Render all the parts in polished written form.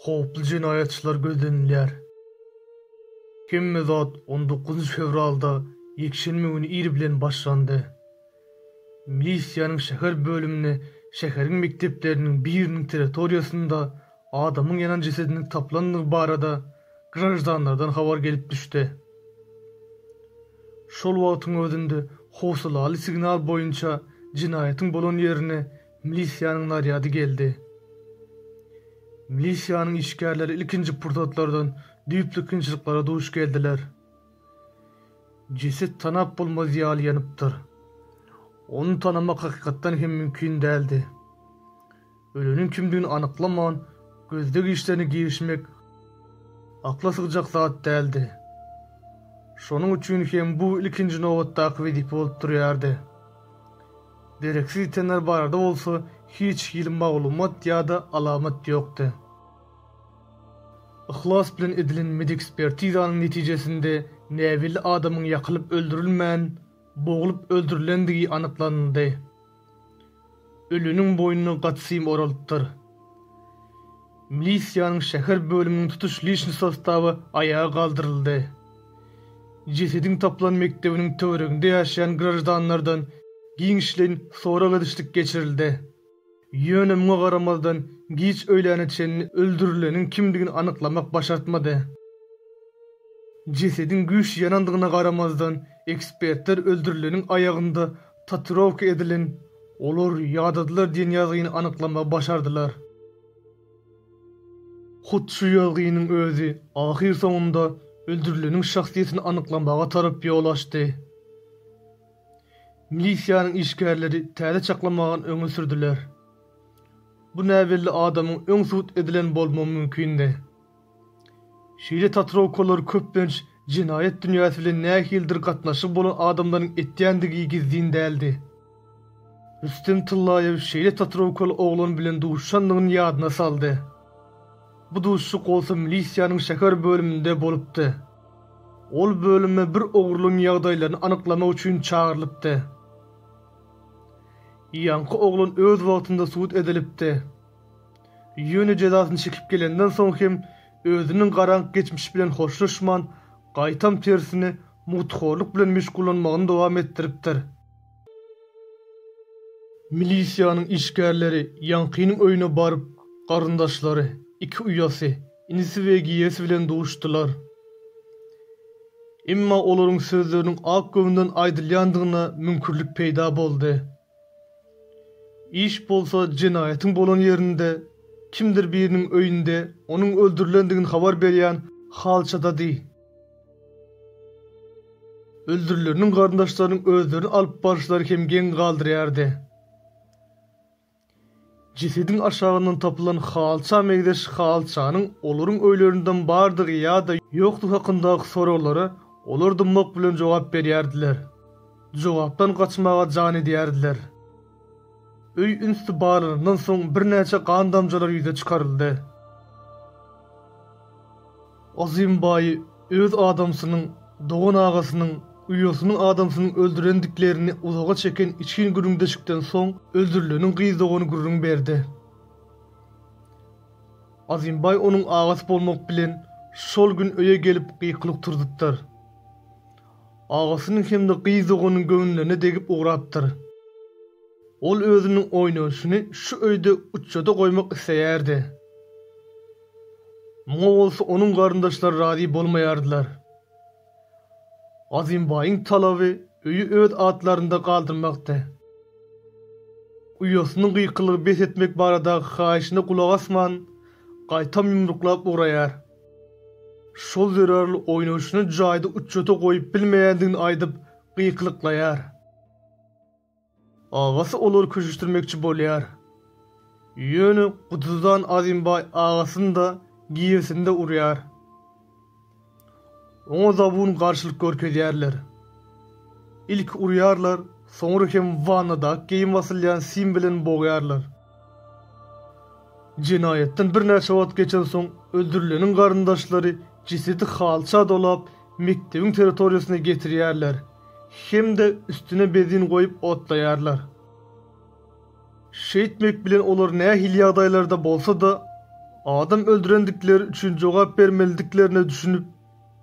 hoply jinayetçiler gözlenilýär. Hemme zat 19 fevralda ýekşenme güni iri bilen başlandy. Milisiýanyň şäher bölümine şäheriň mekdepleriniň biriniň territoriýasynda adamyň ýanan jesedini taplandygy barada grajdanlardan habar gelip düşdi. Şol wagtyň özünde howsalaly signal boýunça jinayetiň bolan ýerine milisiýanyň naryady geldi. Milisiýanyň işgärleri ilkinji pursatlardan düýpli kynçylyklara duş geldiler. Jeset tanap bolmaz ýaly ýanypdyr. Onu tanamak hakykatdan hem mümkin däldi. Ölünün kimdigini anyklamagan gözdegi işlerini girişmek akla sığjak zat däldi. Şonuň üçin hem bu ilkinji nowatda akıbet bolup durýardy. Dereksiz itenler barada bolsa hiç ilim maglumat ýa-da alamat ýokdy. Ihlas bilen edilen medekspertizanyň netijesinde näwili adamyň ýakylyp öldürilmän, boğulup öldürilendigi anyklandy. Ölünün boynuny gatsym oralypdyr. Milisiýanyň şäher bölüminiň tutuş liçni sostawy ayağa galdyryldy. Jesediň taplan mektebiniň töwereginde ýaşaýan grajdanlardan giňişlen sonra gydışlyk geçirildi. Ýönemine garamazdan giç öýlänetçeni öldürileniň kimdigini anyklamak başartmady. Jesediň güýç ýanandygyna garamazdan ekspertler öldürileniň ayagynda tatuировка edilen olar ýadadylar diýen ýazyny anyklamak başardylar. Hut şu ýazynyň özü ahir soňunda öldürileniň şahsiýetini anyklamaga tarap ýol açdy. Milisiýanyň işgärleri täze çaklamagan öňe sürdiler. Bu näwelli adamyň öň sud edilen bolmamy mümkindi. Şeýle tatuировкалар köplenç jinayet dünýäsi bilen nähildir gatnaşyk bolan adamlaryň etýändigi gizlin däldi. Rüstem Tyllaýew şeýle tatuировкaly oglan bilen duşandygyny ýadyna saldy. Bu duşşuk bolsa milisiýanyň şäher bölüminde bolupdy. Ol bölüme bir ogurlyň ýagdaýlaryny anyklamak üçin çağırlypdy. Ýanky oglan öz wagtynda sud edilipdi. Ýöne jezasyny çekip gelenden soň hem özünün garank geçmiş bilen hoşlaşman, gaýtam tersini mutxorluk bilen meşgullanmagyny dowam etdiripdir. Milisiýanyň işgärleri ýankynyň öýüne baryp, garyndaşlary, iki uýasy, inisi we giýesi bilen duşdylar. Emma olaryň sözleriniň ak göwünden aýdylýandygyna mümkinlik peýda boldy. İş bolsa jinayetiň bolan ýerinde kimdir biriniň öýünde onuň öldürilendigini habar berýän halçadady. Öldürileniň garyndaşlarynyň özlerini alyp barşlary hem geň galdyrýardy. Jesediň aşagyndan tapylan halça megdeş halçanyň olaryň öýlerinden bardygy ýa-da ýokdugy hakyndaky soraglary olar dymmak bilen jogap berýärdiler. Jogapdan gaçmaga jan edýärdiler. Öý ünsü barlarından soň bir näçe gan damjalar ýüze çykaryldy. Azim baý öz adamsynyň, dogan agasynyň, uýasynyň adamsynyň öldürendiklerini uzaga çeken içkin gürüňdeşikden soň öldürileniň gyzdygyny gürrüň berdi. Azim baý onuň agasy bolmak bilen şol gün öýe gelip gyýkylyk turdypdyr. Agasynyň hemde gyzdygynyň göwnüne degip ugrapdyr. Ol özünün oýnaşyny şu öýde uçjada goýmak isleýärdi. Muňa bolsa onuň garyndaşlary razy bolmaýardylar. Azim baýyň talaby öýü öz atlarynda galdyrmakdy. Uýasynyň gyýkylygy bes etmek baradaky haýyşyna kulak asman, gaýtam ýumruklap uraýar. Şol zerarly oýnaşyny jaýda uçjada goýup bilmeýändigini aýdyp gyýkylyklaýar. Agasy olar köşüşdirmekçi bolýar. Ýöne Guduzdan Azim baý agasynda giýesinde urýar. Oňa zabun garşylyk görkezýärler. İlk urýarlar, soňra hem wannada giýim wasylýan sim bilen boğýarlar. Jinayetden bir näçe wagt geçen soň öldürileniň garyndaşlary jesedi halça dolap mekdebiň territoriýasyna getirýärler. Hem de üstüne bezin goýup otlaýarlar. Şeýitmek bilen olar nähili ýagdaýlarda bolsa da adam öldürendikleri üçün cevap vermeliklerini düşünüp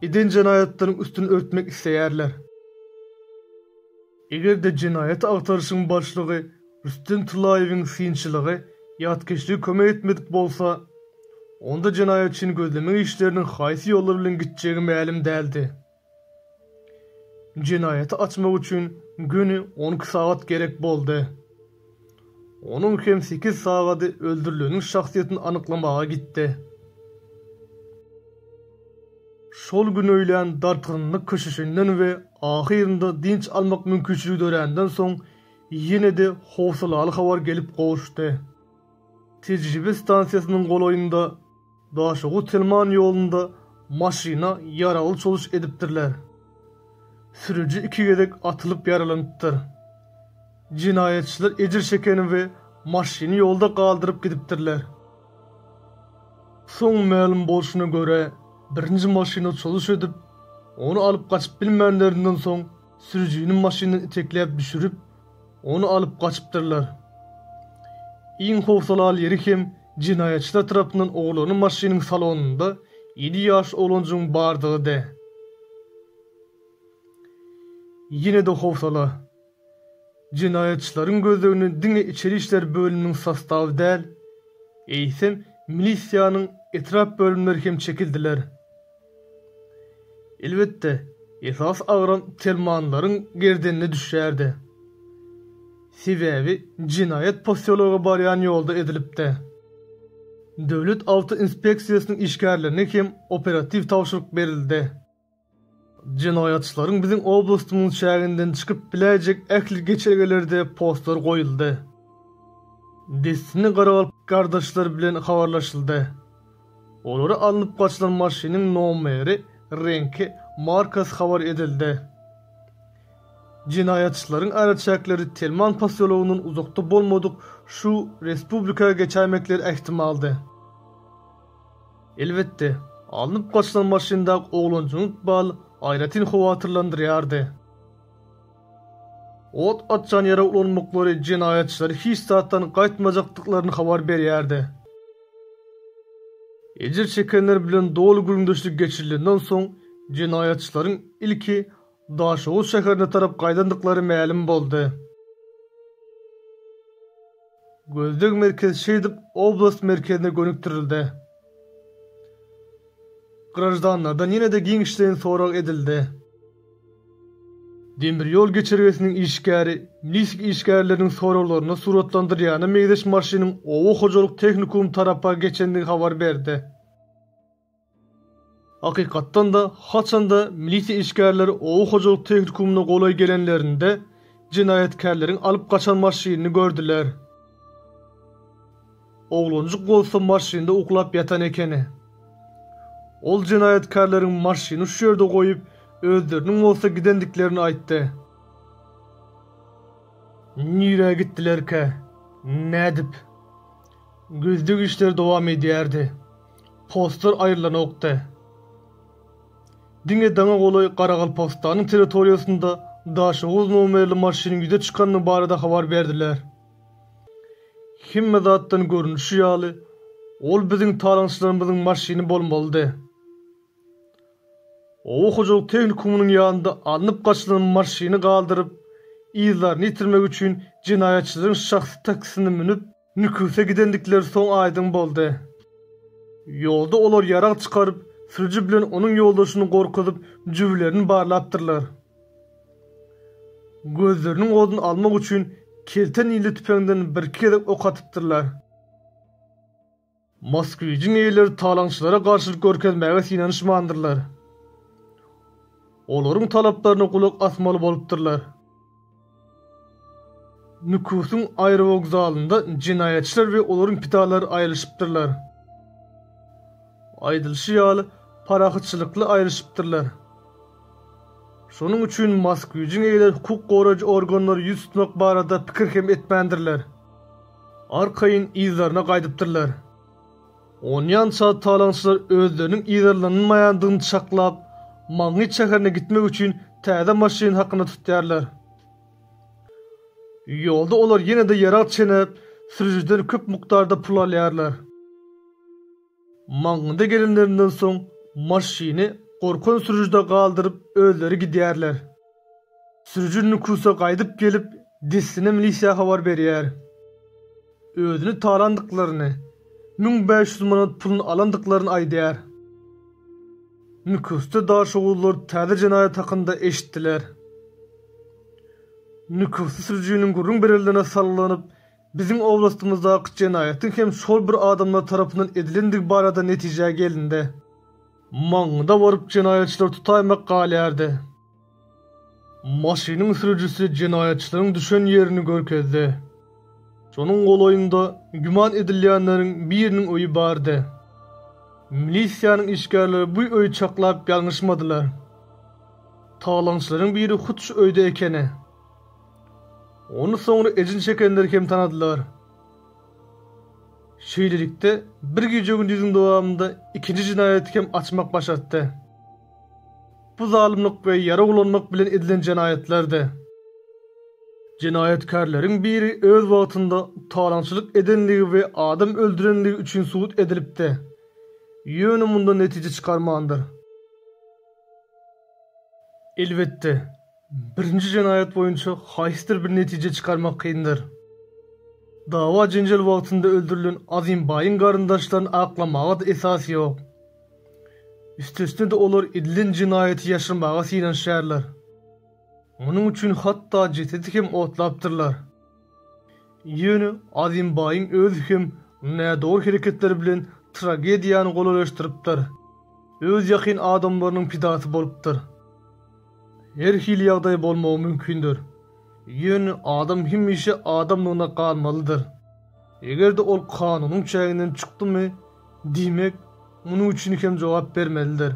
eden cinayetlerin üstünü örtmek isteýärler. Eger de cinayet agtarışyň başlygy Rüstem Tulaýewiň synçylygy ýatkeşligi kömek etmedik bolsa, onda cinayetçini gözlemek işlerinin haýsy ýollar bilen gitjegi mälim däldi. Cinayeti açmak üçün günü 12 saat gerek boldy. Onun hem 8 sagaty öldürüleniň şahsiýetini anyklamaga gitdi. Şol gün öýlen dartgynlyk köşüşinden we ahyrynda dinç almak mümkinçiligi dörenden soň ýene de howsalaly habar gelip gowuşdy. Tejribe stansiýasynyň goloýunda Daşogu Telman ýolunda maşina yaraly çoluş edipdirler. Sürücü 2 gedek atılıp yaralanypdyr. Cinayetçiler ejir çekeni we maşyny ýolda galdyryp gidipdirler. Soň ma'lum bolşuna göre birinji maşina çoluş edip, onu alıp kaçıp bilmänlerinden soň sürücüni maşynadan itekläp düşürüp, onu alıp kaçıpdyrlar. Iň howsalaly ýeri hem cinayetçiler tarapyndan oglanyň maşynyň salonunda 7 ýaş olanjyň bardygy. Yine de howsala. Cinayetçilerin gözlegini diňe içeri işler bölümünün sastavy däl, eýsem milisiýanyň etrap bölümleri hem çekildiler. Elbette, esas agran Telmanlaryň gerdenine düşýärdi. Sebebi cinayet posiyology barýan ýolda edilipdi. Döwlet awto inspeksiýasynyň işgärlerine hem operativ tawşyryk berildi. Cinayetçilerin bizim oblastymyň şäherinden çykyp biläjek ähli geçergelerde postlar goýuldy. Destini garagal gardaşlar bilen habarlaşyldy. Olary alınıp kaçylan maşynyň nomeri, renki, markasy habar edildi. Cinayetçilerin araçakları Telman posiyologynyň uzakda bolmadyk şu respublikaya geçämekleri ähtimaldy. Elbette, alınıp kaçylan maşyndaky oglanjyň bal aýratyn howatyrlandyrýardy. Ot atjan ýere ulanmaklary cinayetçiler hiç saatdan gaýtmajakdyklaryny habar berýärdi. Ejir çekenler bilen dolu güründüşlük geçirilenden soň cinayetçilerin ilki Daşogu şäherine tarap gaýdandyklary mälim boldy. Gözleg merkez şeýdip oblast merkezine gönükdirildi. Grajdanlardan ýene de giňişlerin sorak edildi. Demir ýol geçirgesiniň işgäri, milisik işgärleriň soraklaryna suratlandyrýany Megdeş marşynyň owa hojalyk tehnikum tarapa geçendigi habar berdi. Hakykatdan da haçanda milisiýa işgärleri owa hojalyk tehnikumuna golaý gelenlerinde cinayetkerlerin alıp kaçan marşyny gördüler. Oglanjyk bolsa marşynda uklap ýatan ekeni. Ol cinayetkerlerin marşyny şu ýerde goýup özleriniň bolsa gidendiklerini aýtdy. Nire gitdilerke? Nädip? Gözlük işler dowam edýärdi. Postlar aýrylanokdy. Diňe daňa golaý Garagalpostanyň territoriýasynda Daşogu nomerli marşynyň ýüze çykanyny barada habar berdiler. Himme zatdan görünüşi ýaly, ol biziň talaňçylarymyzyň marşyny bolmalydy. Owa hojalyk tehnikumynyň ýanynda alınıp kaçylan marşyny galdyryp, izlaryny ýitirmek üçin cinayetçilerin şahsy taksisine minip nüküse gidendikleri soň aýdyn boldy. Ýolda olar ýarak çykaryp, sürücü bilen onun ýoldaşyny gorkuzyp, jübilerini barlapdyrlar. Gözleriniň goýuny almak üçin kelten ýyly tüpeňden bir kerek ok atypdyrlar. Moskwijiň eýleri talaňçylara garşylyk görkezmäge synanyşmandyrlar. Olaryň talaplaryna kulak asmaly bolupdyrlar. Nükusyň aýry wokzalynda cinayetçiler we olaryň pitalary aýryşypdyrlar. Aýdylyşy ýaly parahyçylykly aýryşypdyrlar. Şonuň üçin Moskwijiň eýleri hukuk goragy organlary ýüz tutmak barada pikir hem etmändirler. Arkaýyn izlaryna gaýdypdyrlar. Onýança talaňçylar özleriniň izarlanmaýandygyny çaklap, Maňyt şäherine gitmek üçin täze maşyn hakyna tutýarlar. Ýolda olar ýene de ýarak çenep, sürüjden köp mukdarda pul alýarlar. Maňynda gelenlerinden soň maşyny gorkan sürüjde galdyryp özleri gidýärler. Sürüjü nükusa gaýdyp gelip dissine milisiýa habar berýär. Özüni talandyklaryny, 1500 manat pulun alandyklaryny aýdýar. Nükusda daşogullar täze jenaýat hakynda eşitdiler. Nükusy sürüjüniň gurrun berellerine sallanyp bizim oblastymyzdaky jenaýatyň hem şol bir adamlar tarapyndan edilendik barada netije gelindi. Maňynda baryp jenaýatçylar tutaýmak galýardy. Maşynyň sürüjüsi jenaýatçylaryň düşen ýerini görkezdi. Şonuň goloýynda güman edilýänleriň biriniň öýü bardy. Milisiýanyň işgärleri bu öýü çaklap ýalňyşmadylar. Talançylaryň biri hut şu öýde ekeni. Onu soňra ejin çekenler hem tanadylar. Şeýlelikde bir gece gündüzüň dowamında ikinji jinaýaty hem açmak başatdy. Bu zalimlik we ýara ulanmak bilen edilen jenaýatlardy. Jenaýatkarlaryň biri öz wagtynda talançylyk edenligi we adam öldürenligi üçin subut edilipdi. Ýöne munda netije çykarmandyr. Elbetde, birinji jenaýat boýunça haýsdir bir netije çykarmak kyndyr. Dawa jenjel wagtynda öldürilen Azim Baýyň garyndaşlaryny aklamaga da esas ýok. Üstesinde de olar edilen jinaýaty ýaşyrmaga synanşýarlar. Onuň üçin hatda jetedi hem otlapdyrlar. Ýöne Azim Baýyň özü hem nädor hereketleri bilen tragediýany golalaşdyrypdyr. Öz ýakyn adamlarynyň pidasy bolupdyr. Her hili ýagdaý bolmagy mümkindir. Ýöne adam hemişe adamlygyna galmalydyr. Egerde ol kanunyň çäginden çykdymy, diýmek munyň üçin hem jogap bermelidir.